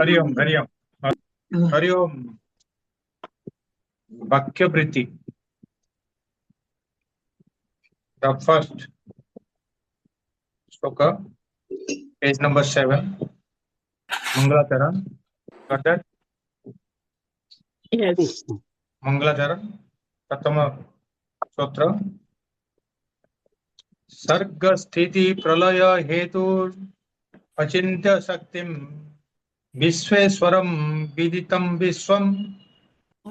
Hari Om, Hari Om. Hari Om. Vakya Vritti. The first sloka, page number 7. Mangalacharan. Got that? Yes. Mangalacharan. Pratama Sotra. Sarga Sthiti Pralaya Hetu Achintya Shaktim Vishweswaram Viditam Vishwam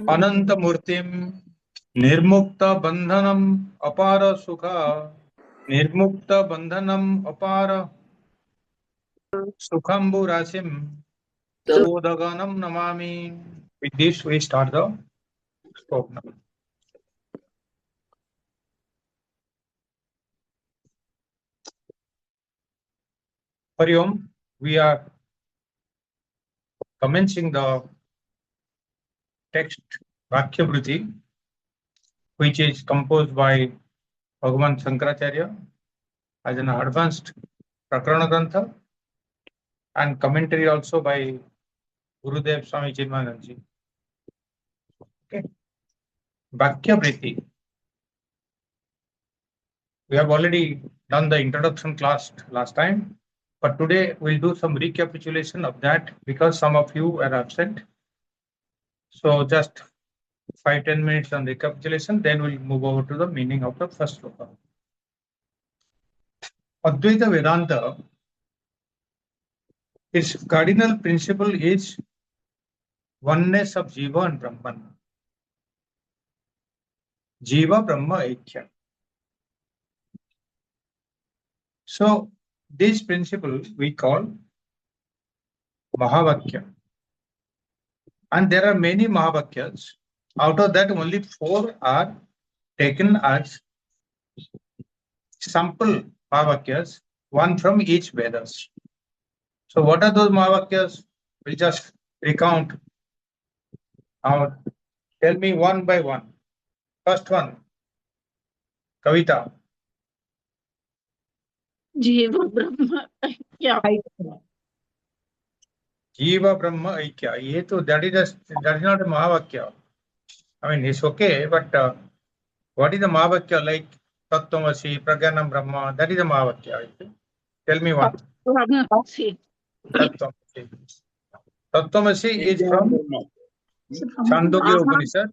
Ananta Murtim Nirmukta Bandhanam Apara Sukha Nirmukta Bandhanam Apara Sukhambhu Rasim Sodaganam Namami. With this we start the sloka now. Hari Om, we are commencing the text Vakya Vritti, which is composed by Bhagavan Shankaracharya as an advanced Prakarana Grantha and commentary also by Gurudev Swami Chinmayananji. Okay. Vakya Vritti. We have already done the introduction class last time, but today we'll do some recapitulation of that because some of you are absent. So just 5-10 minutes on recapitulation, then we'll move over to the meaning of the first sloka. Advaita Vedanta, its cardinal principle is oneness of Jiva and Brahman. Jiva Brahma Aikya. So this principle we call Mahavakya. And there are many Mahavakyas. Out of that, only 4 are taken as sample Mahavakyas, one from each Vedas. So what are those Mahavakyas? We'll just recount. Now, tell me one by one. First one, Kavita. Jiva Brahma. Yeah. Jiva Brahma Aikya. That is not a Mahavakya. I mean, it's okay, but what is the Mahavakya like? Tattvamasi, Pragyanam Brahma, that is a Mahavakya. Tell me one. Brahmasi. Tattvamasi. Tattvamasi is from Chandogya Upanishad.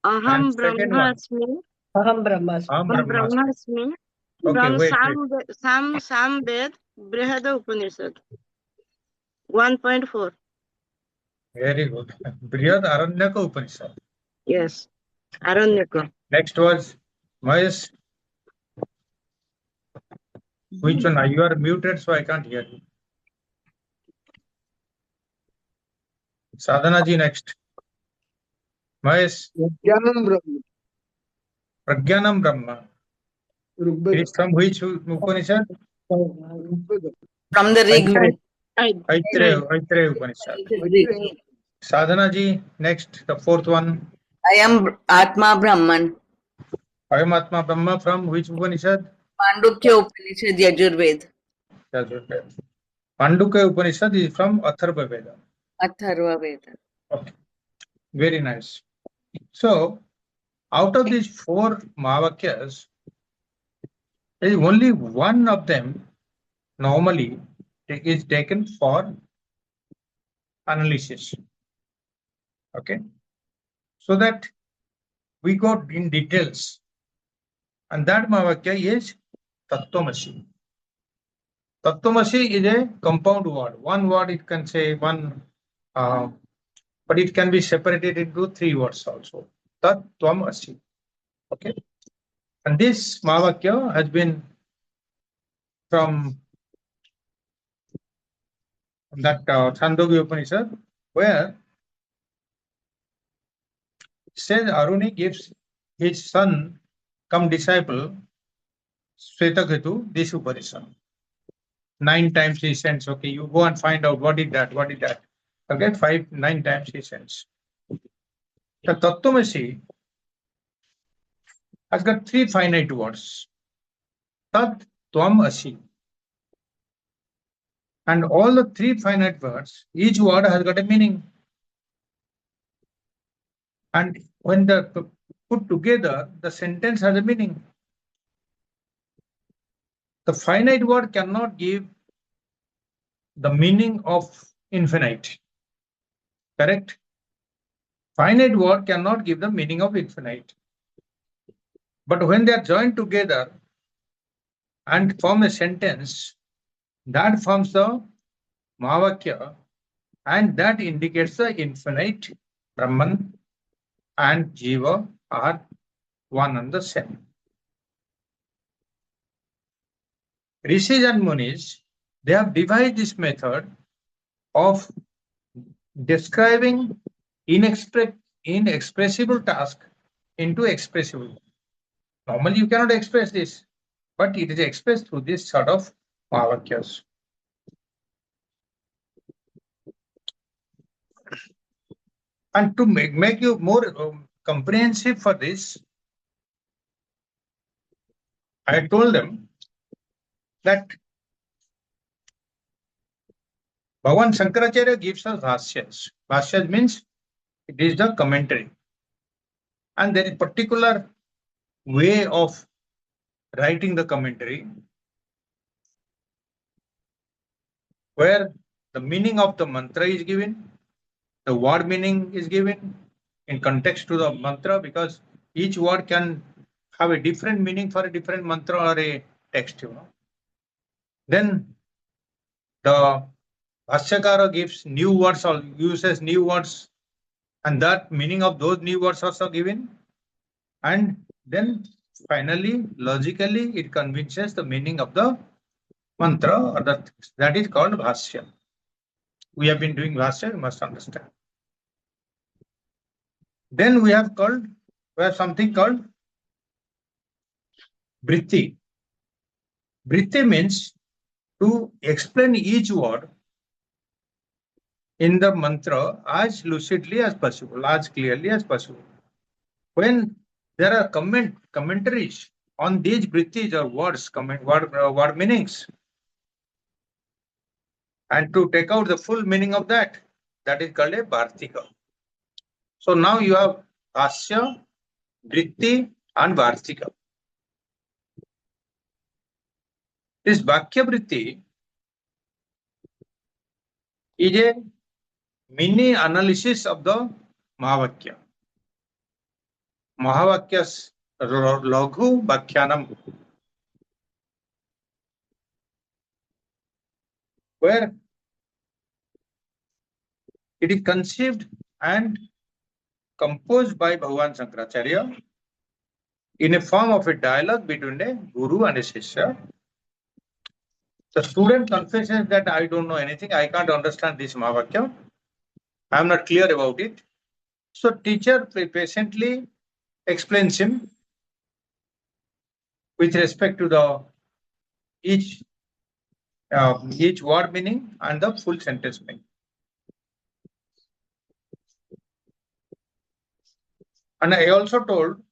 Aham And second one. Brahmasmi. Aham Brahmasmi. Aham Aham Brahmasmi. Brahmasmi. Okay, From wait. Samved Brihada Upanishad. 1.4. Very good. Brihad Aranyaka Upanishad. Yes. Aranyaka. Next was Mahesh. Which one? You are muted, so I can't hear you. Sadhana ji next. Mahesh. Pragyanam Brahma. It is from which Upanishad? From the Rig. Aitreya Upanishad. Sadhana ji next, the fourth one. I am Atma Brahman. I am Atma Brahma from which Upanishad? Mandukya Upanishad Yajurved. Mandukya Upanishad is from Atharva Veda. Atharva Veda. Okay. Very nice. So, out of these 4 Mahavakyas, there is only one of them normally is taken for analysis. Okay. So that we got in details. And that Mahavakya is Tattvamasi. Tattvamasi is a compound word. One word it can say one, but it can be separated into 3 words also. Tattvamasi. Okay. And this Mahavakya has been from that Chandogya Upanishad, where says Aruni gives his son, come disciple, Swetaketu, this Upanishad. 9 times he sends, okay, you go and find out what is that. Okay, 9 times he sends. The Tattvamasi has got 3 finite words. Tat, Tvam, Asi. And all the three finite words, each word has got a meaning. And when they put together, the sentence has a meaning. The finite word cannot give the meaning of infinite. Correct? Finite word cannot give the meaning of infinite. But when they are joined together and form a sentence, that forms the Mahavakya, and that indicates the infinite Brahman and Jiva are one and the same. Rishis and Munis, they have devised this method of describing inexpressible task into expressible. Normally, you cannot express this, but it is expressed through this sort of Mahavakyas. And to make you more comprehensive for this, I told them that Bhagavan Shankaracharya gives us bhashyas. Bhashyas means it is the commentary. And there is particular way of writing the commentary where the meaning of the mantra is given, the word meaning is given in context to the mantra, because each word can have a different meaning for a different mantra or a text, Then the Bhashyakara gives new words or uses new words, and that meaning of those new words also given. And then finally, logically, it convinces the meaning of the mantra or that is called Bhashya. We have been doing Bhashya, you must understand. Then we have something called Vritti. Vritti means to explain each word in the mantra as lucidly as possible, as clearly as possible. When there are commentaries on these vrittis or words, word meanings, and to take out the full meaning of that is called a Bhartika. So now you have Bhashya, Vritti, and Bhartika. This Vakya Vritti is a mini analysis of the Mahavakya. Mahavakyas Laghu Vakhyanam, where it is conceived and composed by Bhagavan Shankaracharya in a form of a dialogue between a guru and a shishya. The student confesses that I don't know anything, I can't understand this Mahavakya, I am not clear about it. So teacher patiently explains him with respect to the each word meaning and the full sentence meaning. And I also told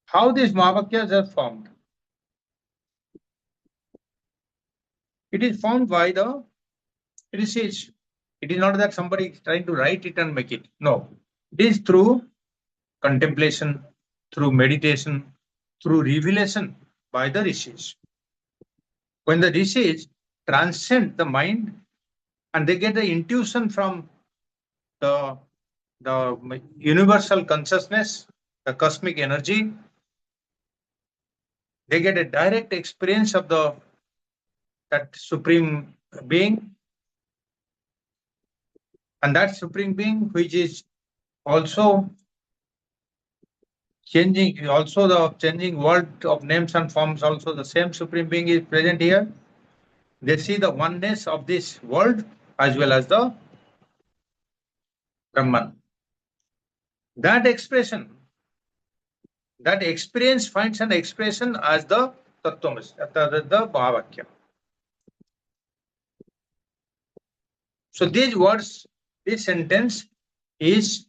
how these Mahavakyas are formed. It is formed by the research. It is not that somebody is trying to write it and make it. No. It is through contemplation, through meditation, through revelation by the rishis. When the rishis transcend the mind and they get the intuition from the universal consciousness, the cosmic energy, they get a direct experience of that supreme being, and that supreme being which is also changing, also the changing world of names and forms, also the same supreme being is present here. They see the oneness of this world as well as the Brahman. That expression, that experience finds an expression as the Tattvamasi, the Mahavakya. So these words, this sentence is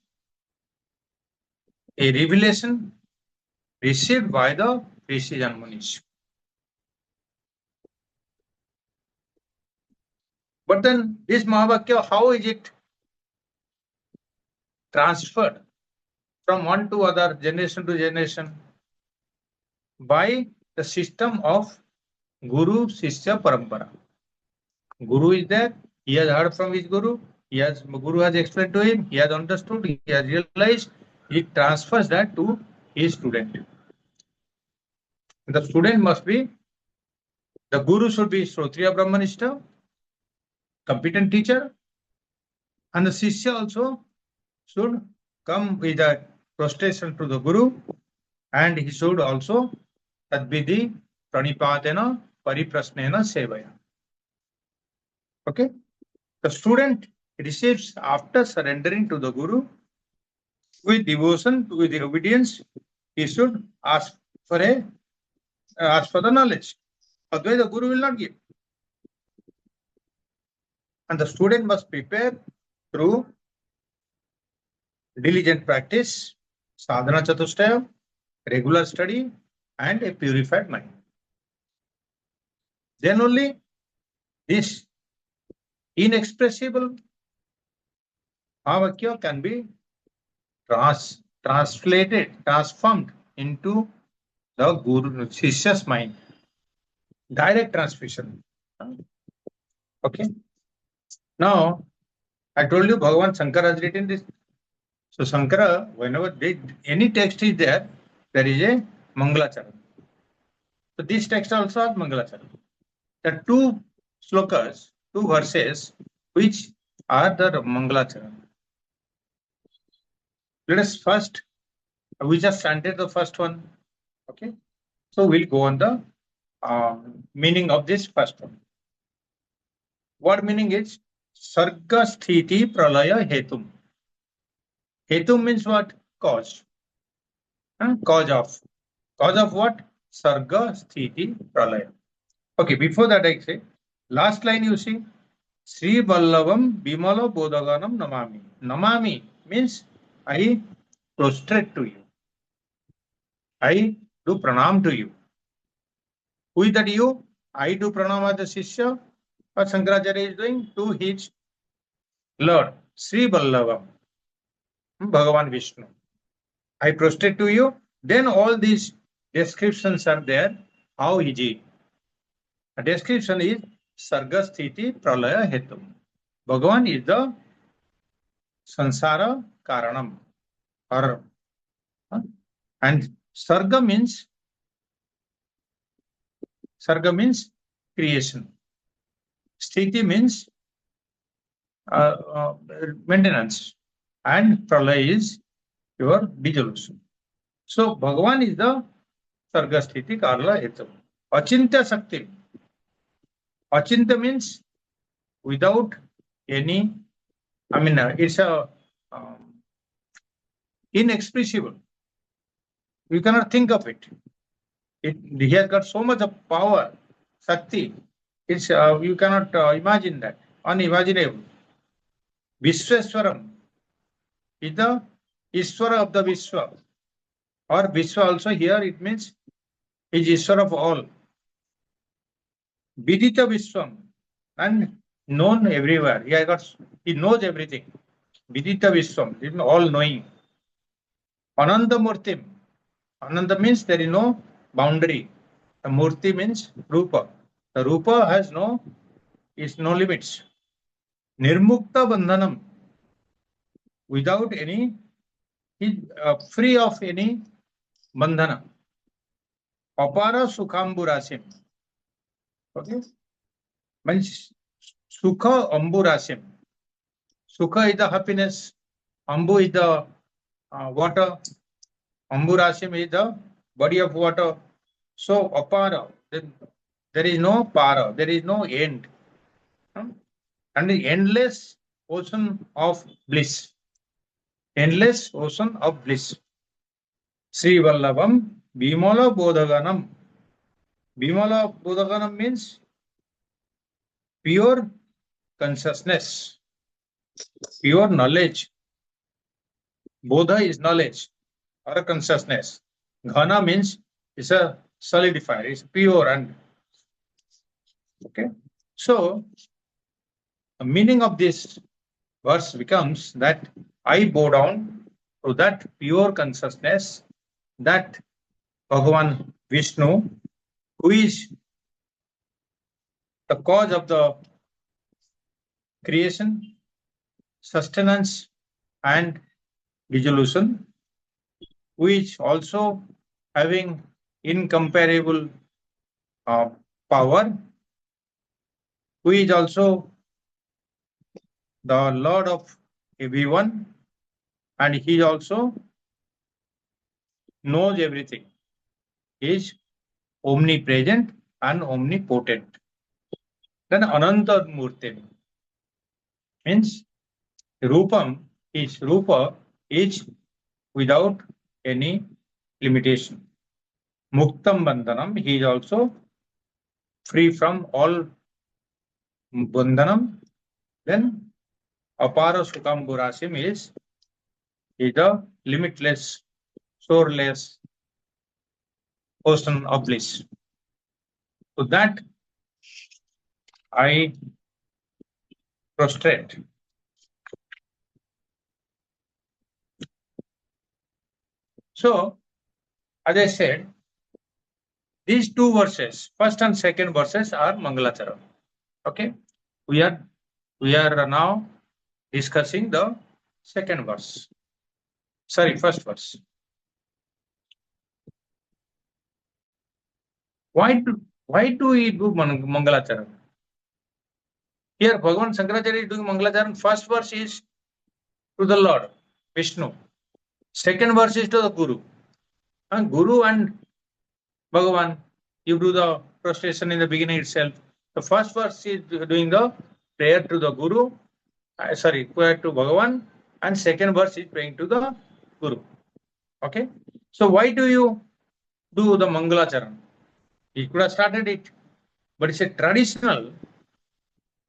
a revelation received by the Rishis and Munis. But then this Mahavakya, how is it transferred from one to other, generation to generation? By the system of Guru Shishya Parampara. Guru is there, he has heard from his Guru, Guru has explained to him, he has understood, he has realized, he transfers that to his student. The student must be, the Guru should be Shrotriya Brahmanishta, competent teacher, and the Shishya also should come with a prostration to the Guru, and he should also tadvidi pranipatena pariprasnena sevaya. Okay? The student receives after surrendering to the Guru with devotion, with obedience. He should ask for the knowledge. Otherwise, the Guru will not give. And the student must prepare through diligent practice, sadhana chatushtaya, regular study, and a purified mind. Then only this inexpressible Mahavakya can be translated, transformed into the Guru Shishya's mind. Direct transmission. Okay. Now, I told you Bhagavan Shankara has written this. So Shankara, whenever any text is there, there is a Mangalacharan. So this text also has Mangalacharan. There are two slokas, two verses, which are the Mangalacharan. Let us first, we just chanted the first one. Okay. So we'll go on the meaning of this first one. What meaning is? Sarga sthiti pralaya hetum. Hetum means what? Cause. Cause of. Cause of what? Sarga sthiti pralaya. Okay, before that I say, last line you see, Sri Vallavam Bimala Bodhaganam Namami. Namami means I prostrate to you. I do pranam to you. Who is that you? I do pranam as the Shishya. What Shankaracharya is doing to his Lord, Sri Vallavam, Bhagavan Vishnu. I prostrate to you. Then all these descriptions are there. How is he? A description is Sarga Sthiti Pralaya Hetu. Bhagavan is the Sansara Karanam. And Sarga means creation. Sthiti means maintenance. And Pralaya is your dissolution. So Bhagavan is the Sarga Sthiti Karla Hetu. Achintya Shakti. Achintya means without any, it's a inexpressible. You cannot think of it. He has got so much of power, Shakti. It's you cannot imagine that. Unimaginable. Vishweswaram is the Ishwara of the Vishwa. Or Vishwa also here it means is Ishwara of all. Vidita Vishwam and known everywhere. He knows everything. Vidita Vishwam, is all knowing. Ananda Murtim. Ananda means there is no boundary. The Murti means Rupa. The Rupa has no limits. Nirmukta Bandhanam. Without any, free of any bandhana. Apara Sukhamburasim. Okay? Means Sukha Amburasim. Sukha is the happiness. Ambu is the water. Amburasim is the body of water. So Apara, there is no para, there is no end. And the endless ocean of bliss. Endless ocean of bliss. Sri Vallavam Bimala Bodhaganam. Bimala Bodhaganam means pure consciousness, pure knowledge. Bodha is knowledge or consciousness. Ghana means it's a solidified, it's pure and okay. So The meaning of this verse becomes that I bow down to that pure consciousness, that Bhagavan Vishnu, who is the cause of the creation, sustenance, and dissolution, who is also having incomparable power, who is also the Lord of everyone, and he also knows everything. He is omnipresent and omnipotent. Then Ananta Murti means Rupam is Rupa is without any limitation. Muktam Bandhanam, he is also free from all Bandhanam. Then Apara Sukam Burasim is the limitless, sourceless ocean of bliss. So that I prostrate. So, as I said, these two verses, first and second verses, are Mangalacharam. Okay, we are now discussing the second verse. Sorry, first verse. Why do we do Mangalacharam? Here, Bhagavan Shankaracharya is doing Mangalacharam. First verse is to the Lord Vishnu. Second verse is to the Guru. And Guru and Bhagavan, you do the prostration in the beginning itself. The first verse is doing the prayer to the Guru, prayer to Bhagavan, and second verse is praying to the Guru. Okay? So why do you do the Mangalacharan? He could have started it, but it's a traditional.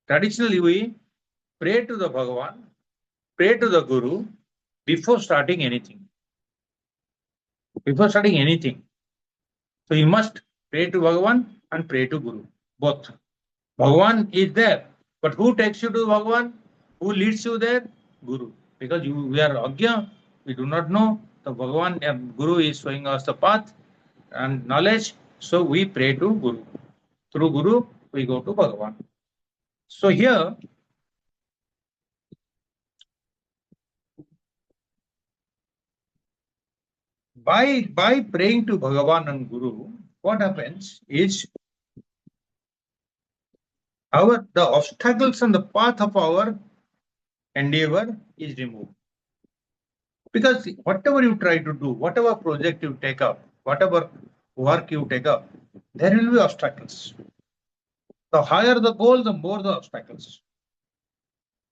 Traditionally, we pray to the Bhagavan, pray to the Guru before starting anything. Before starting anything. So you must pray to Bhagavan and pray to Guru, both. Bhagavan is there, but who takes you to Bhagavan? Who leads you there? Guru. Because we are Agya, we do not know. The Bhagavan and Guru is showing us the path and knowledge, so we pray to Guru. Through Guru, we go to Bhagavan. So here, by praying to Bhagavan and Guru, what happens is the obstacles on the path of our endeavor is removed. Because whatever you try to do, whatever project you take up, whatever work you take up, there will be obstacles. The higher the goal, the more the obstacles.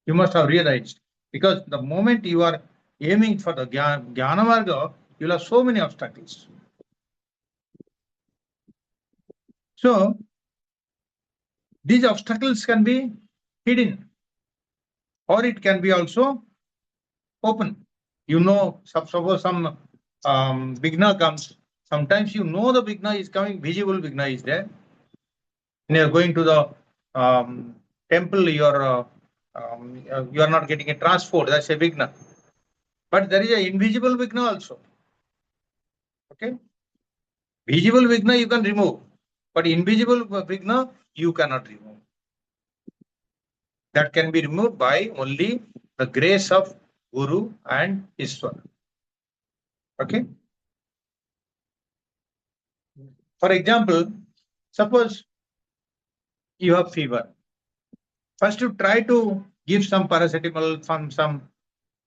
You must have realized. Because the moment you are aiming for the Jnana Marga, you will have so many obstacles. So, these obstacles can be hidden, or it can be also open. You know, suppose some Vigna comes, sometimes you know the Vigna is coming, visible Vigna is there. When you are going to the temple, you are not getting a transport, that's a Vigna. But there is an invisible Vigna also. Okay? Visible Vigna you can remove, but invisible Vigna you cannot remove. That can be removed by only the grace of Guru and Ishwar. Okay? For example, suppose you have fever. First you try to give some paracetamol, some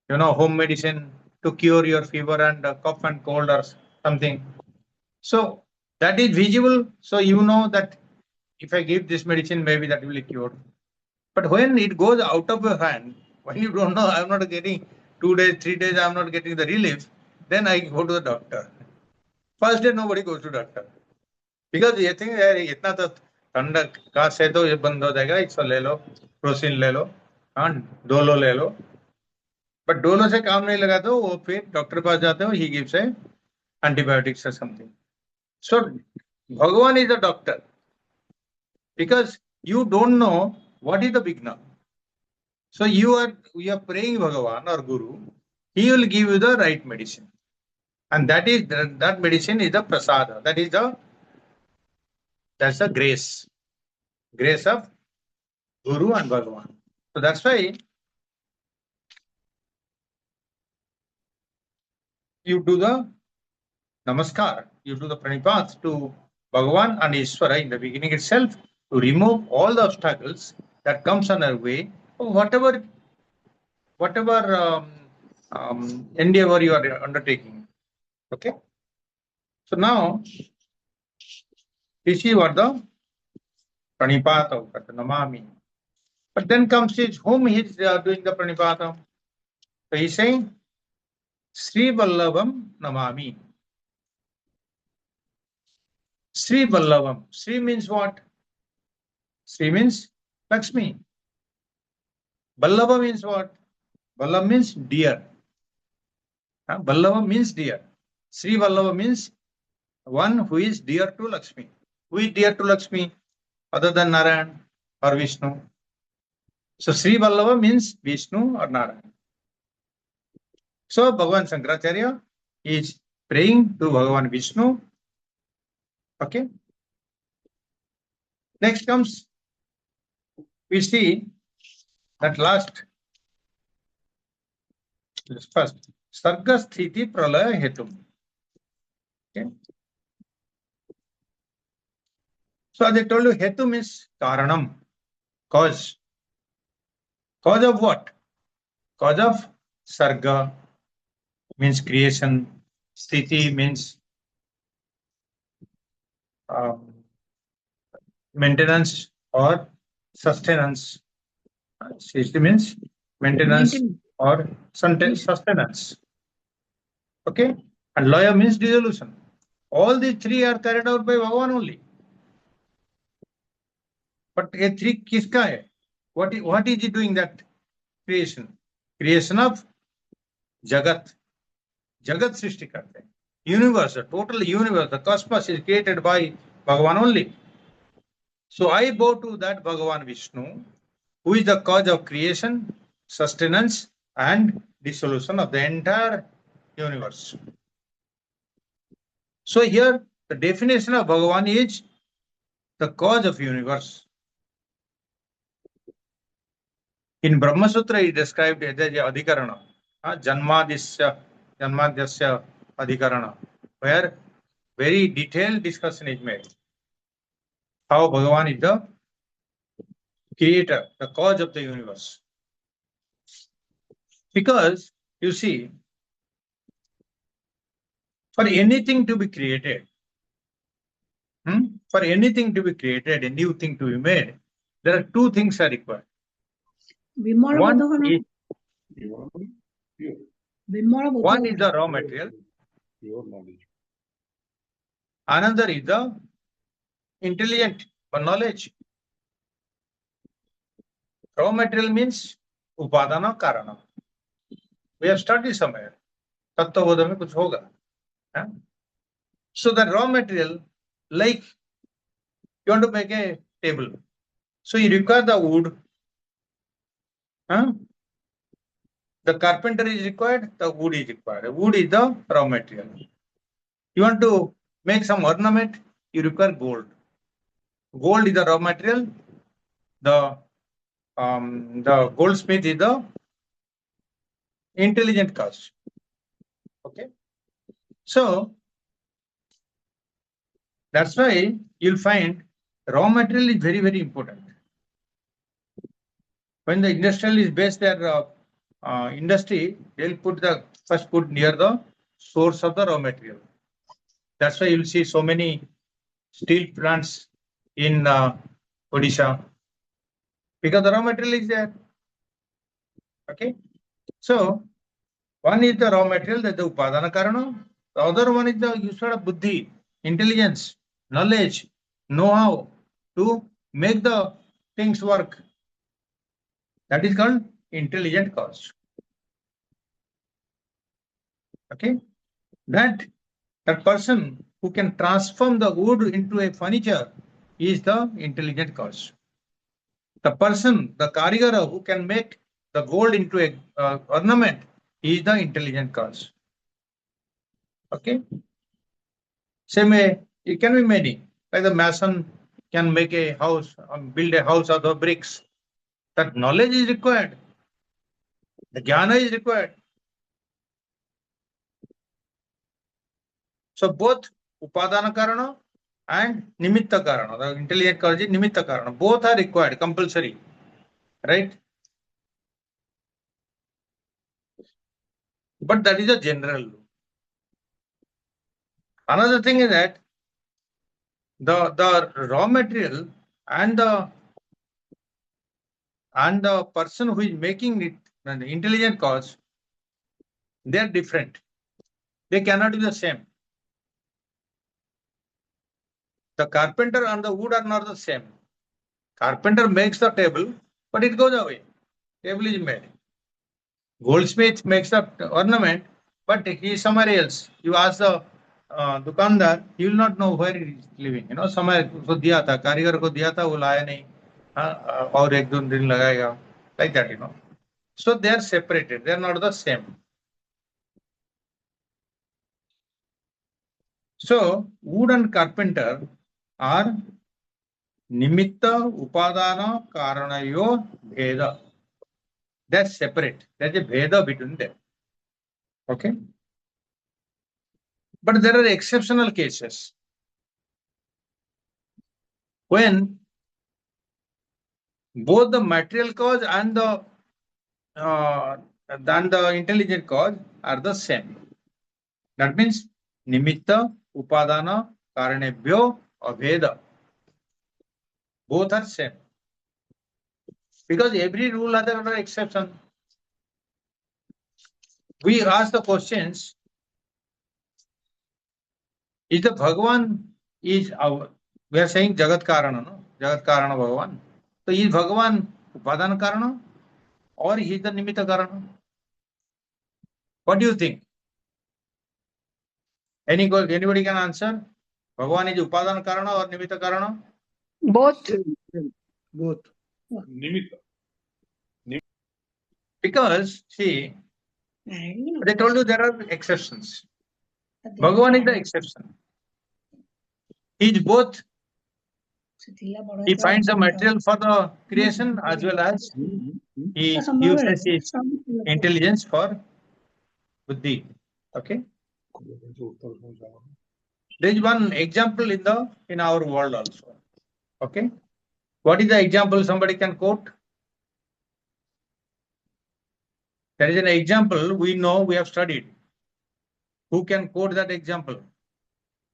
home medicine to cure your fever and cough and cold or something. So that is visible. So you know that if I give this medicine, maybe that will be cured. But when it goes out of your hand, when you don't know, I'm not getting 2 days, 3 days, I'm not getting the relief, then I go to the doctor. First day nobody goes to doctor. Because they think इतना तो ठंडा काश है तो ये बंद हो जाएगा, इसको ले लो, प्रोसिन ले लो, हाँ डोलो ले लो. But डोलो से काम नहीं लगा तो वो फिर डॉक्टर पास जाते हो, he gives a antibiotics or something. So Bhagavan is a doctor because you don't know what is the Vigna. So you are praying Bhagavan or Guru, he will give you the right medicine. And that medicine is the prasada. That's the grace. Grace of Guru and Bhagavan. So that's why you do the namaskar, you do the pranipat to Bhagavan and Ishvara in the beginning itself to remove all the obstacles that comes on our way, whatever endeavor you are undertaking. Okay. So now this is what the pranipata, namami. But then comes his whom he is doing the pranipata. So he's saying Sri Vallavam namami. Sri Vallavam. Sri means what? Sri means Lakshmi. Vallava means what? Vallava means dear. Vallava means dear. Sri Vallava means one who is dear to Lakshmi. Who is dear to Lakshmi other than Narayan or Vishnu? So Sri Vallava means Vishnu or Narayan. So Bhagavan Shankaracharya is praying to Bhagavan Vishnu. Okay. Next comes, we see that last, first, Sarga Sthiti Pralaya Hetum. Okay. So as I told you, Hetu means Karanam, cause. Cause of what? Cause of Sarga means creation. Sthiti means maintenance or sustenance. Sthiti means maintenance or sustenance. Okay? And Laya means dissolution. All these three are carried out by Bhagavan only. But a three kiska hai? What is he doing that creation? Creation of Jagat. Jagat Srishti karte. Universe, the total universe, the cosmos is created by Bhagavan only. So I bow to that Bhagavan Vishnu, who is the cause of creation, sustenance, and dissolution of the entire universe. So here, the definition of Bhagavan is the cause of universe. In Brahma Sutra, it is described as Adhikarana, Janmadhyasya Adhikarana, where very detailed discussion is made. How Bhagavan is the creator, the cause of the universe. Because, you see, for anything to be created, a new thing to be made, there are two things are required. One is the raw material. Another is the intelligent or knowledge. Raw material means upadana karana. We have studied somewhere. Tattva mein kuch hoga. So the raw material, like you want to make a table. So you require the wood. The carpenter is required, the wood is required. Wood is the raw material. You want to make some ornament, you require gold. Gold is the raw material. The goldsmith is the intelligent cause. Okay. So that's why you'll find raw material is very, very important. When the industrialists base their industry, they'll first put near the source of the raw material. That's why you'll see so many steel plants in Odisha, because the raw material is there. Okay. So one is the raw material, that's the upadana karana. The other one is the usage of buddhi, intelligence, knowledge, know-how to make the things work. That is called intelligent cause. Okay. That person who can transform the wood into a furniture is the intelligent cause. The person, the karigara who can make the gold into a ornament is the intelligent cause. Okay. Same way, it can be many. Like the mason can make a house, build a house out of bricks. That knowledge is required. The jnana is required. So both upadana karana and nimitta karana, the intelligent cause is nimitta karana, both are required, compulsory, right? But that is a general rule. Another thing is that the raw material and the person who is making it, the intelligent cause, they are different. They cannot be the same. The carpenter and the wood are not the same. Carpenter makes the table, but it goes away. Table is made. Goldsmith makes the ornament, but he is somewhere else. You ask the दुकानदार, he will not know where he is living. somewhere उसको दिया था, कारीगर को दिया था, वो लाया नहीं, और एक दो दिन लगाएगा, like that. So they are separated. They are not the same. So wood and carpenter are nimitta upadana karanayo bheda. That's separate. There's a bheda between them. Okay. But there are exceptional cases when both the material cause and the intelligent cause are the same. That means nimitta upadana karanebhyo abheda. Both are same. Because every rule has an exception. We ask the questions, is the Bhagavan is our, we are saying Jagat Karana, no? Jagat Karana Bhagavan. So is Bhagavan Upadana Karana or he is the Nimitta Karana? What do you think? Anybody can answer? Bhagavan is Upadana Karana or Nimitta Karana? Both. Both. Nimitta. Because, see, they told you there are exceptions. Bhagavan is the exception. He is both. He finds the material for the creation as well as he uses his intelligence for buddhi. Okay. There is one example in our world also. Okay. What is the example somebody can quote? There is an example we know, we have studied. Who can quote that example?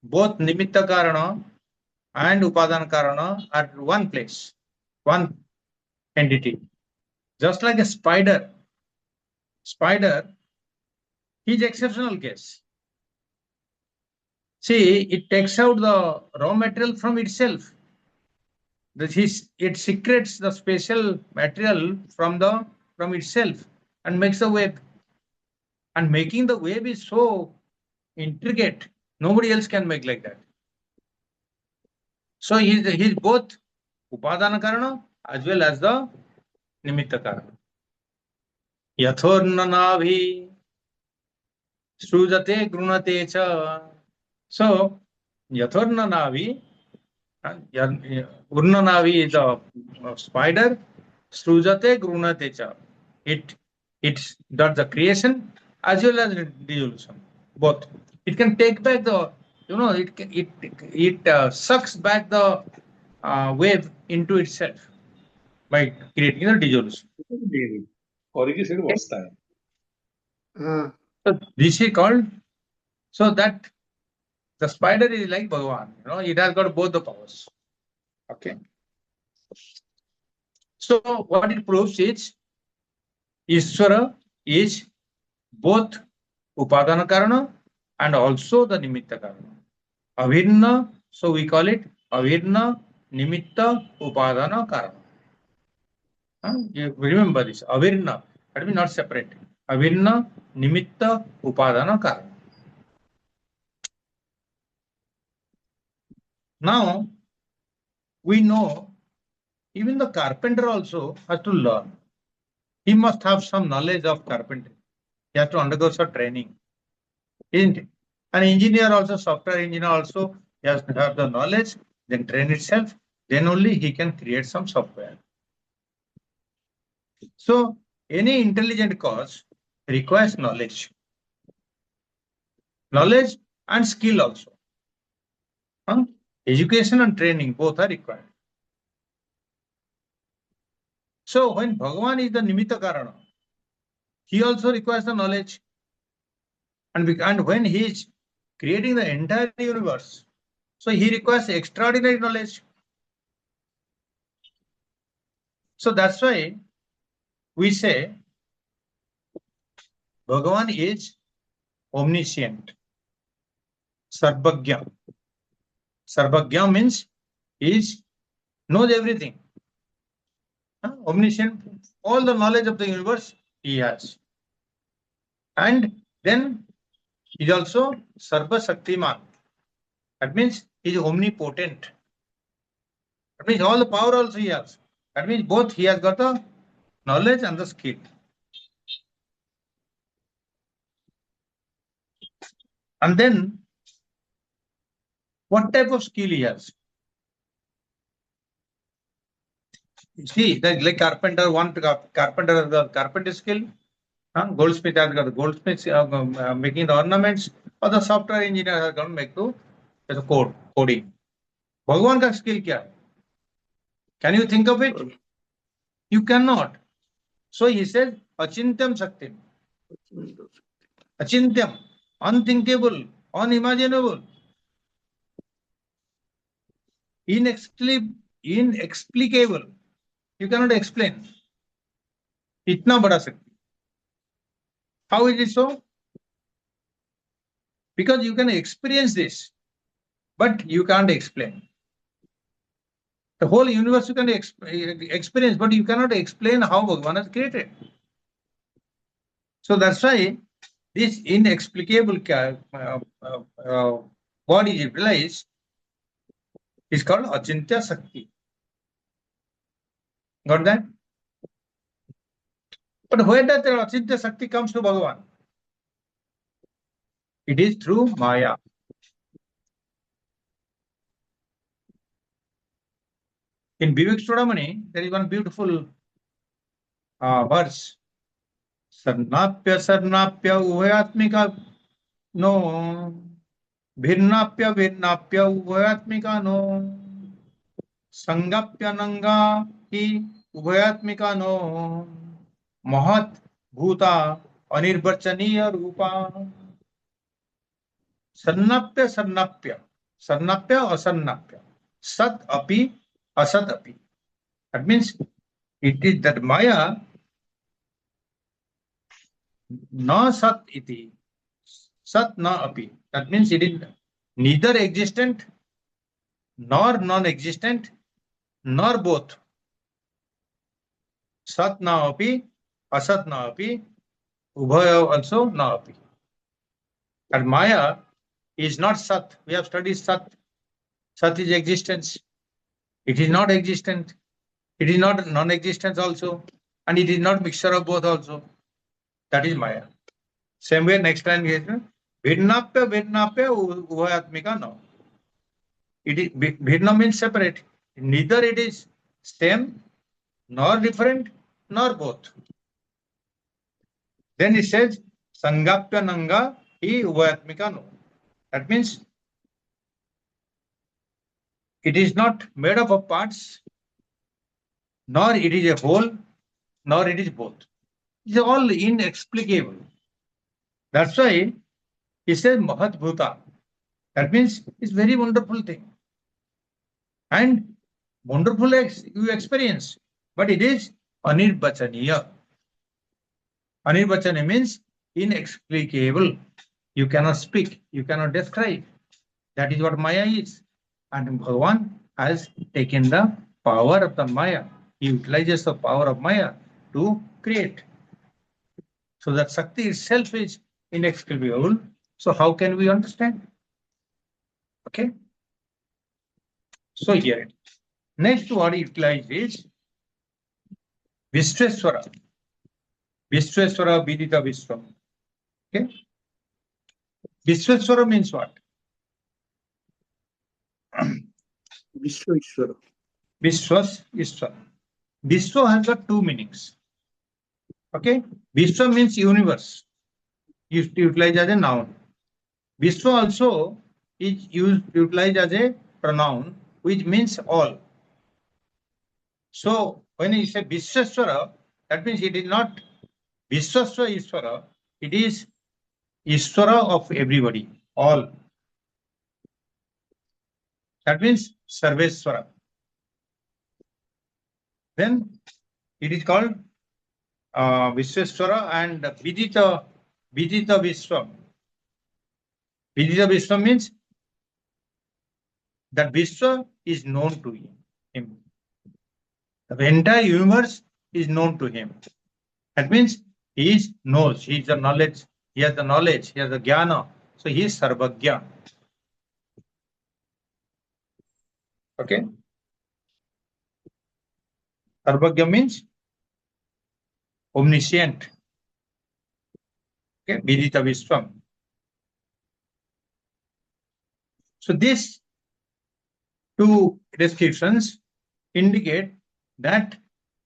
Both nimitta karana and upadana karana are one place, one entity. Just like a spider. Spider is exceptional case. See, it takes out the raw material from itself. It secretes the special material from itself and makes a web. And making the web is so intricate, nobody else can make like that. So he's both upadana karana as well as the nimitta karana. Yathorna navi srujate grunate cha. So yathorna navi, urna navi is a spider, srujate grunate cha. It does the creation as well as dissolution, both. It can take back the, it sucks back the wave into itself by creating the dissolution. So this is called, so that the spider is like Bhagavan, it has got both the powers. Okay. So what it proves is Ishvara is both upadana karana and also the nimitta karana. Avirna, so we call it avirna nimitta upadana karana. You remember this, avirna, that means not separate. Avirna nimitta upadana karana. Now, we know even the carpenter also has to learn. he must have some knowledge of carpentry. He has to undergo some training, isn't it? An engineer also, software engineer also, he has to have the knowledge, then train itself, then only he can create some software. So any intelligent cause requires knowledge. Knowledge and skill also. Education and training both are required. So when Bhagavan is the Nimitta Karana, he also requires the knowledge. And when he is creating the entire universe, so he requires extraordinary knowledge. So that's why we say Bhagavan is omniscient. Sarvagya. Sarvagya means he knows everything. Omniscient, all the knowledge of the universe he has. And then he is also Sarva Shaktiman. That means he is omnipotent. That means all the power also he has. That means both he has got the knowledge and the skill. And then what type of skill he has? See, like carpenter, one carpenter has the carpenter skill, goldsmith has got the goldsmith making the ornaments, or the software engineer has got to make the coding. Bhagavan ka skill kya hai? Can you think of it? You cannot. So he says, Achintyam Shaktim. Achintyam, unthinkable, unimaginable, inexplicable. You cannot explain. Itna bada Shakti. How is it so? Because you can experience this, but you can't explain. The whole universe you can experience, but you cannot explain how Bhagavan has created. So that's why this inexplicable what is utilized is called Achintya Shakti. Got that? But where does the Achintya Shakti comes to Bhagavan? It is through Maya. In Vivek Chudamani, there is one beautiful verse. Sarnapya sarnapya ubhayatmika no. Bhinnapya bhinnapya ubhayatmika no. Sangapya nanga hi ubhayatmika no. Mahat bhuta anirvachaniya rupa. Sarnapya sarnapya. Sarnapya asarnapya. Sat api asat api. That means it is that Maya na sat iti. Sat na api. That means it is neither existent nor non-existent nor both. Sat na api, asat na api, ubhaya also na api. And Maya is not Sat. We have studied Sat. Sat is existence. It is not existent. It is not non-existence also. And it is not mixture of both also. That is Maya. Same way, next line is Bhinnapya Bhinnapya Ubhayatmika no. It is Bhinna means separate. Neither it is same, nor different, nor both. Then it says Sangapya Nanga hi Ubhayatmika no. That means it is not made up of parts, nor it is a whole, nor it is both. It is all inexplicable. That's why he says Mahat Bhuta. That means it's very wonderful thing. And wonderful you experience, but it is anirvachaniya. Anirvachaniya means inexplicable. You cannot speak, you cannot describe. That is what Maya is. And Bhagavan has taken the power of the Maya. He utilizes the power of Maya to create. So that Shakti itself is inexplicable. So how can we understand? Okay. So here it is. Next what he utilized is Vishweswara. Vishweswara Vidita Vishwam. Okay. Vishweswara means what? Vishweshwara. Vishwas Ishwara. Vishwa has got two meanings. Okay. Vishwa means universe. Utilized as a noun. Vishwa also is utilized as a pronoun, which means all. So when you say Vishweswara, that means it is not Vishwaswa Ishwara, it is Ishwara of everybody, all. That means Sarveswara. Then it is called Vishweswara and Vidita Vishwam. Vidita Vishwam means that Vishwa is known to him. The entire universe is known to him. That means he knows, he is the knowledge, he has the knowledge, he has the jnana. So he is Sarvagya. Okay. Sarvagya means omniscient. Okay. Vidita Vishwam. So these two descriptions indicate that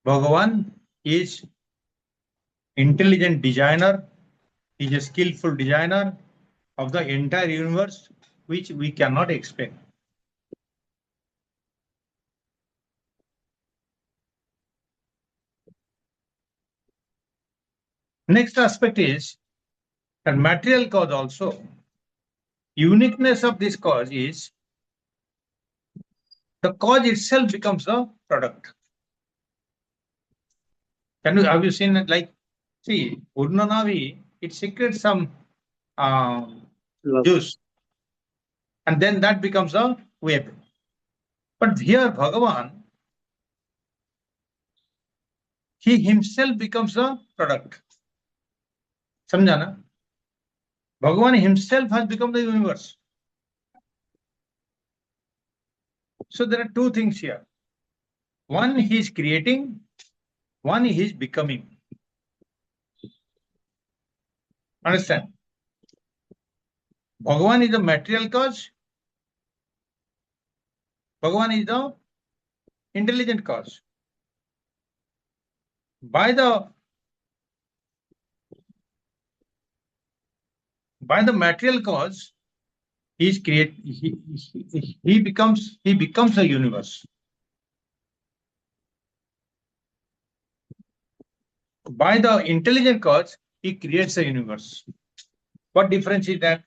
Bhagavan is intelligent designer, is a skillful designer of the entire universe, which we cannot explain. Next aspect is that material cause also. Uniqueness of this cause is the cause itself becomes the product. Have you seen it? Like, see, Urnanavi, it secretes some juice, and then that becomes a web. But here, Bhagavan, he himself becomes the product. Samjhana? Bhagavan himself has become the universe. So there are two things here. One, he is creating, one, he is becoming. Understand? Bhagavan is the material cause. Bhagavan is the intelligent cause. By the material cause, he becomes a universe. By the intelligent cause, he creates a universe. What difference is that?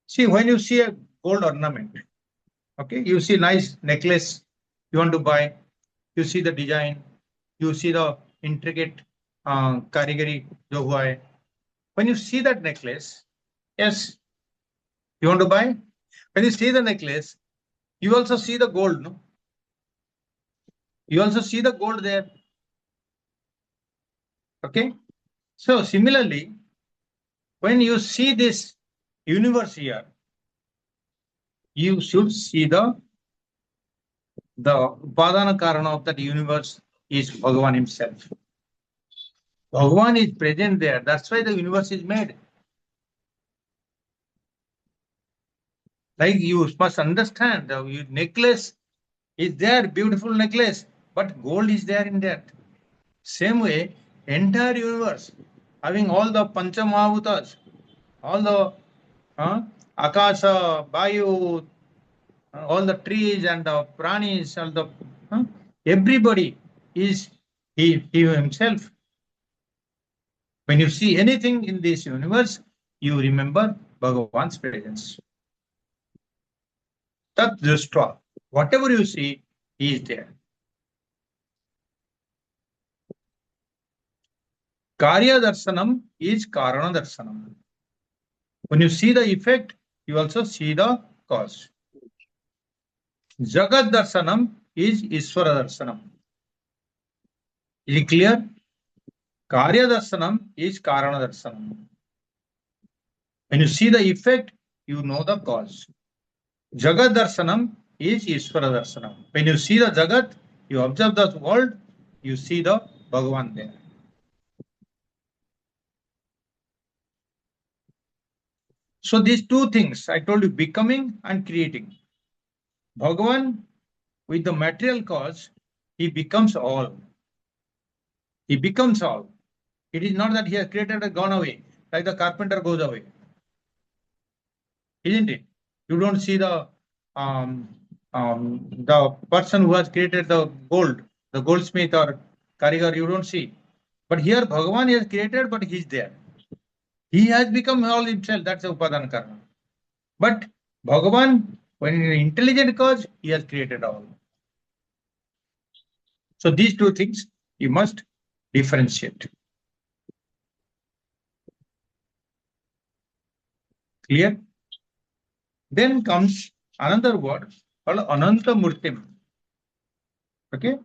See, when you see a gold ornament, okay, you see nice necklace you want to buy, you see the design, you see the intricate karigari jo hua hai. When you see that necklace, yes, you want to buy. When you see the necklace, you also see the gold, no? You also see the gold there. Okay. So similarly, when you see this universe here, you should see the Upadana Karana of that universe is Bhagavan himself. Bhagavan is present there. That's why the universe is made. Like you must understand, the necklace is there, beautiful necklace, but gold is there in that. Same way, entire universe, having all the Panchamahavutas, all the Akasha, Vayu, all the trees and the pranis, all the everybody is he himself. When you see anything in this universe, you remember Bhagavan's presence. Tat drishta. Whatever you see, he is there. Karya darshanam is karana darshanam. When you see the effect, you also see the cause. Jagat darshanam is Ishvara darshanam. Is it clear? Karya darshanam is karana darshanam. When you see the effect, you know the cause. Jagat darshanam is Ishvara darshanam. When you see the Jagat, you observe the world, you see the Bhagavan there. So these two things I told you, becoming and creating. Bhagavan, with the material cause, he becomes all. He becomes all. It is not that he has created and gone away, like the carpenter goes away. Isn't it? You don't see the person who has created the gold, the goldsmith or karigar, you don't see. But here Bhagavan has created, but he's there. He has become all himself. That's the upadana karma. But Bhagavan, when in intelligent cause, he has created all. So these two things you must differentiate. Clear? Then comes another word called Ananta Murtim. Okay?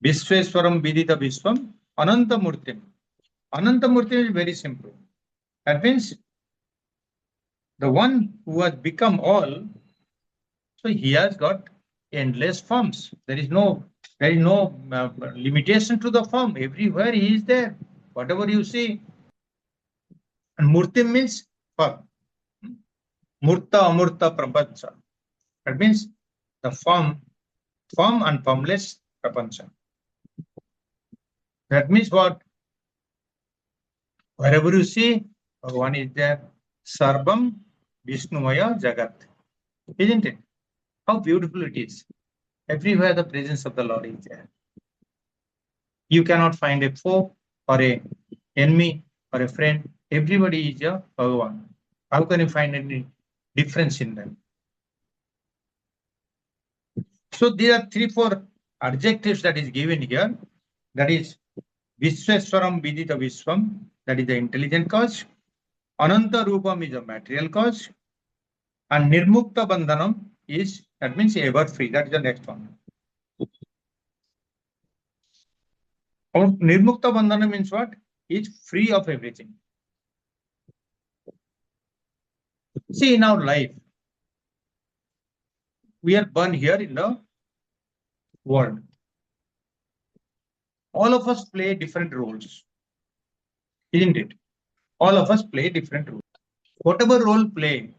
Vishweswaram Vidita Vishwam, Ananta Murtim. Ananta Murtim is very simple. That means the one who has become all, so he has got endless forms. There is no limitation to the form. Everywhere he is there. Whatever you see. And Murtim means form. Murta Amurta Prapancha. That means the form and formless Prapancha. That means what? Wherever you see, Bhagavan is there. Sarvam Vishnumaya Jagat. Isn't it? How beautiful it is. Everywhere the presence of the Lord is there. You cannot find a foe or a enemy or a friend. Everybody is a Bhagavan. How can you find any difference in them? So there are 3-4 adjectives that is given here. That is Vishweswaram Vidita Vishwam, that is the intelligent cause. Ananta Rupam is a material cause. And Nirmukta Bandhanam is, that means ever free. That is the next one. Nirmukta Bandhanam means what? Is free of everything. See, in our life, we are born here in the world. All of us play different roles. Isn't it? All of us play different roles. Whatever role play,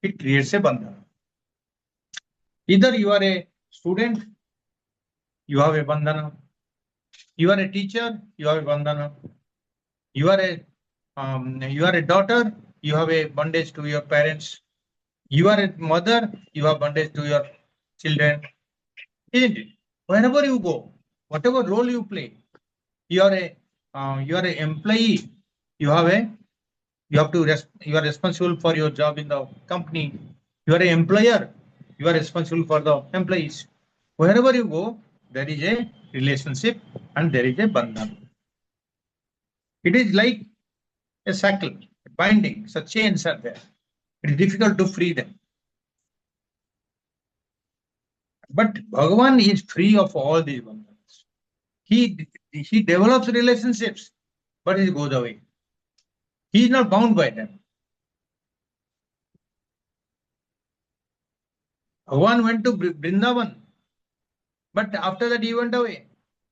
it creates a bandhana. Either you are a student, you have a bandhana. You are a teacher, you have a bandhana. You are a daughter, you have a bondage to your parents. You are a mother, you have bondage to your children. Isn't it? Wherever you go, whatever role you play, you are an employee. You are responsible for your job in the company. You are an employer. You are responsible for the employees. Wherever you go, there is a relationship and there is a bandhan. It is like a shackle, binding. So chains are there. It is difficult to free them. But Bhagavan is free of all these bandhans. He develops relationships, but he goes away. He is not bound by them. Bhagavan went to Vrindavan, but after that he went away.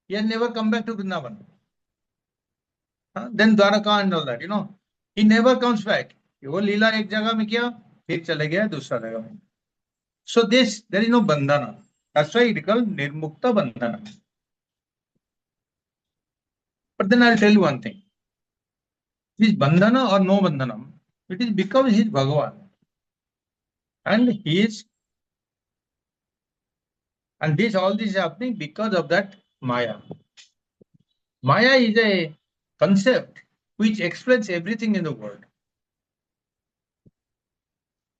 He has never come back to Vrindavan. Then Dwaraka and all that, he never comes back. वो लीला एक जगह में किया, फिर चले गया दूसरा जगह में. So there is no bandhana. That's why it is called nirmukta bandhana. But then I'll tell you one thing. Is bandhana or no bandhana? It is because he is Bhagavan. And all this is happening because of that Maya. Maya is a concept which explains everything in the world.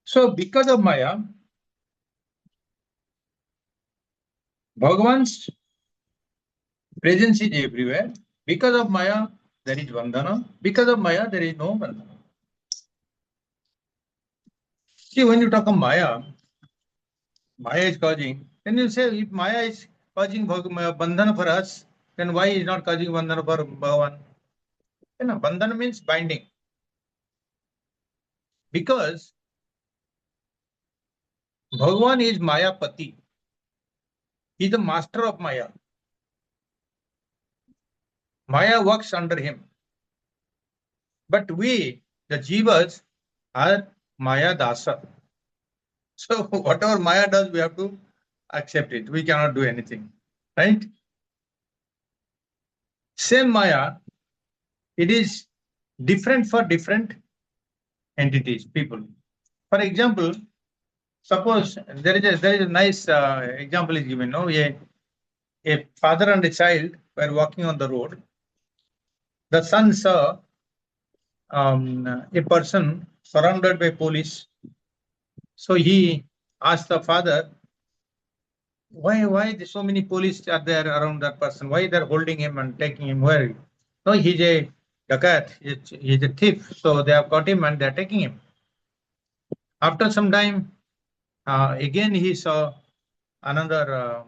So because of Maya, Bhagavan's presence is everywhere. Because of Maya, there is bandhana. Because of Maya, there is no bandhana. See, when you talk of Maya is causing, then you say if Maya is causing bandhana for us, then why is not causing bandhana for Bhagavan? Bandhana means binding. Because Bhagavan is Maya Pati. He is the master of Maya. Maya works under him. But we, the jivas, are Maya dasa. So whatever Maya does, we have to accept it. We cannot do anything. Right? Same Maya, it is different for different entities, people. For example, suppose there is a nice example is given. No, a father and a child were walking on the road. The son saw a person surrounded by police. So he asked the father, why so many police are there around that person? Why they're holding him and taking him? Where? No, he's a dakat, he's a thief. So they have got him and they're taking him. After some time, again he saw another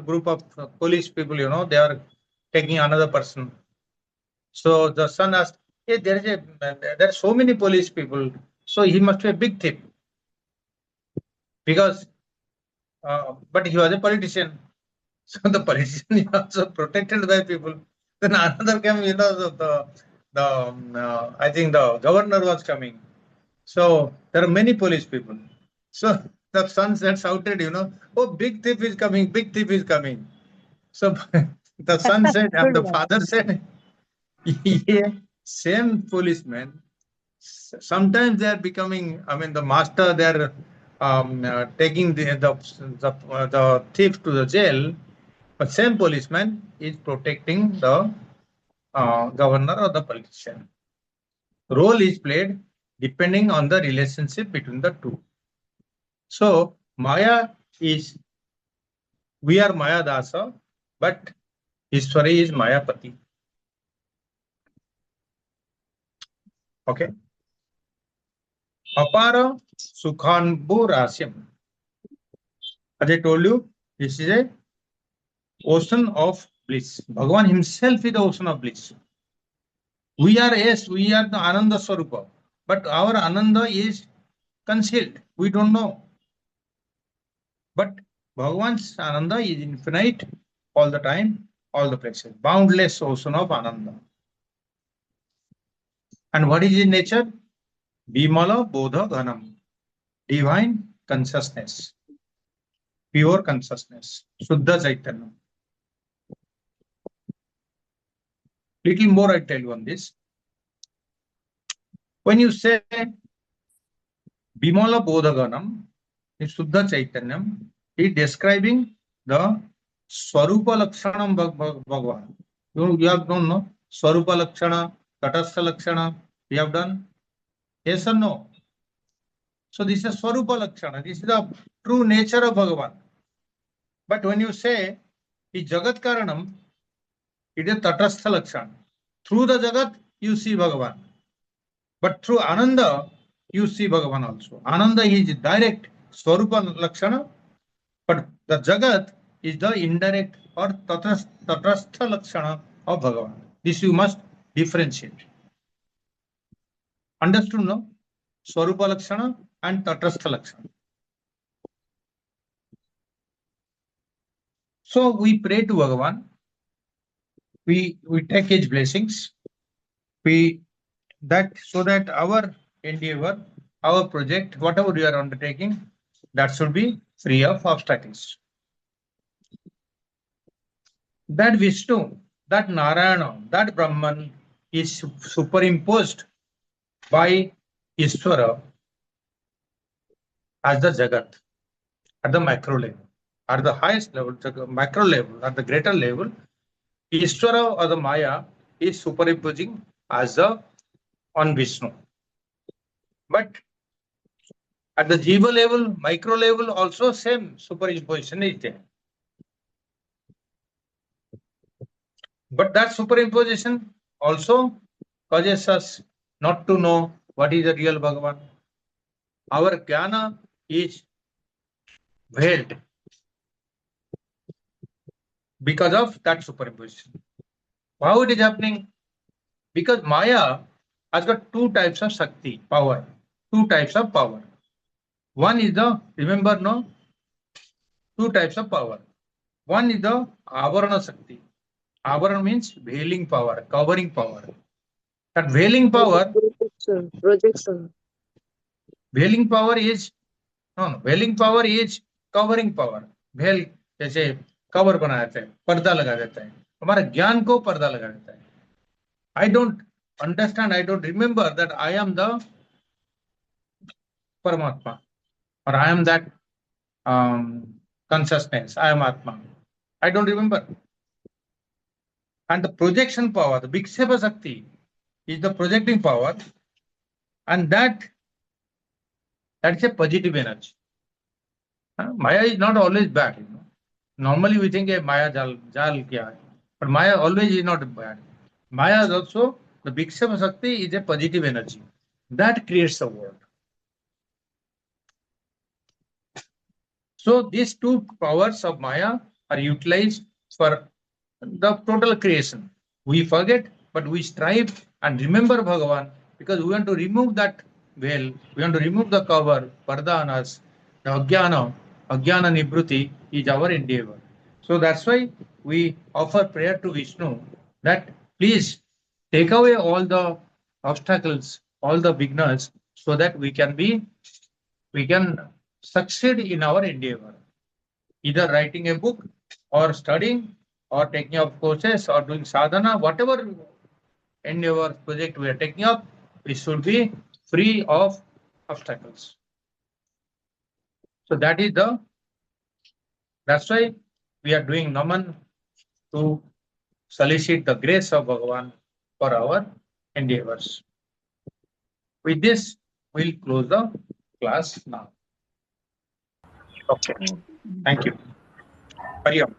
group of police people. They are taking another person. So the son asked, "Hey, there are so many police people. So he must be a big thief because." But he was a politician. So the politician is also protected by people. Then another came, I think the governor was coming. So there are many police people. So the son said, shouted, oh, big thief is coming, big thief is coming. So the son said, and the father said, yeah, same policeman. Sometimes they are becoming, the master, they are taking the thief to the jail. But same policeman is protecting the governor or the politician. Role is played depending on the relationship between the two. So Maya is, we are Maya Dasa, but Ishwari is Mayapati. Okay. Apara Sukhanbu Rasyam. As I told you, this is a ocean of bliss. Bhagavan himself is the ocean of bliss. We are the Ananda Swarupa, but our Ananda is concealed. We don't know. But Bhagavan's Ananda is infinite all the time, all the places. Boundless ocean of Ananda. And what is his nature? Bimala Bodha Ghanam. Divine consciousness. Pure consciousness. Shuddha Chaitanya. Little more I tell you on this. When you say Bimala Bodhaganam in Shuddha Chaitanyam, he is describing the Swarupa Lakshanam Bhagavan. You have done, no? Swarupa Lakshana, Tatastha Lakshana, you have done? Yes or no? So this is Swarupa Lakshana. This is the true nature of Bhagavan. But when you say is Jagat Karanam, it is Tatastha Lakshana. Through the Jagat, you see Bhagavan. But through Ananda, you see Bhagavan also. Ananda is direct Swarupa Lakshana, but the Jagat is the indirect or Tatastha Lakshana of Bhagavan. This you must differentiate. Understood, no? Swarupa Lakshana and Tatastha Lakshana. So we pray to Bhagavan. We take his blessings. So that our endeavor, our project, whatever we are undertaking, that should be free of obstacles. That Vishnu, that Narayana, that Brahman is superimposed by Ishvara as the Jagat at the macro level. At the highest level, the macro level, at the greater level, Ishvara or the Maya is superimposing as on Vishnu. But at the Jiva level, micro level, also same superimposition is there. But that superimposition also causes us not to know what is the real Bhagavan. Our jnana is veiled because of that superimposition. How it is happening? Because Maya has got two types of Shakti, power. Two types of power. One is the, remember, no? Two types of power. One is the Avarana Shakti. Avaran means veiling power, covering power. That veiling power, Projection. veiling power is veiling power is covering power. भेल जैसे cover बना देता है, पर्दा लगा देता है, हमारे ज्ञान को पर्दा लगा देता है. I don't understand, I don't remember that I am the Paramatma or I am that consciousness, I am Atman. I don't remember. And the projection power, the Bhikshepa Shakti, is the projecting power, and that's a positive energy. Maya is not always bad. Normally we think Maya jal kya hai, but Maya always is not bad. Maya is also, the Bhikshepa Shakti is a positive energy that creates the world. So these two powers of Maya are utilized for the total creation. We forget, but we strive and remember Bhagavan, because we want to remove that veil, we want to remove the cover, parda on us, the ajnana nibruti is our endeavor. So that's why we offer prayer to Vishnu that please take away all the obstacles, all the beginners, so that we can succeed in our endeavor, either writing a book or studying or taking up courses or doing sadhana, whatever endeavor project we are taking up, it should be free of obstacles. So that's why we are doing Naman, to solicit the grace of Bhagavan for our endeavors. With this, we'll close the class now. Okay. Thank you. Hari Om.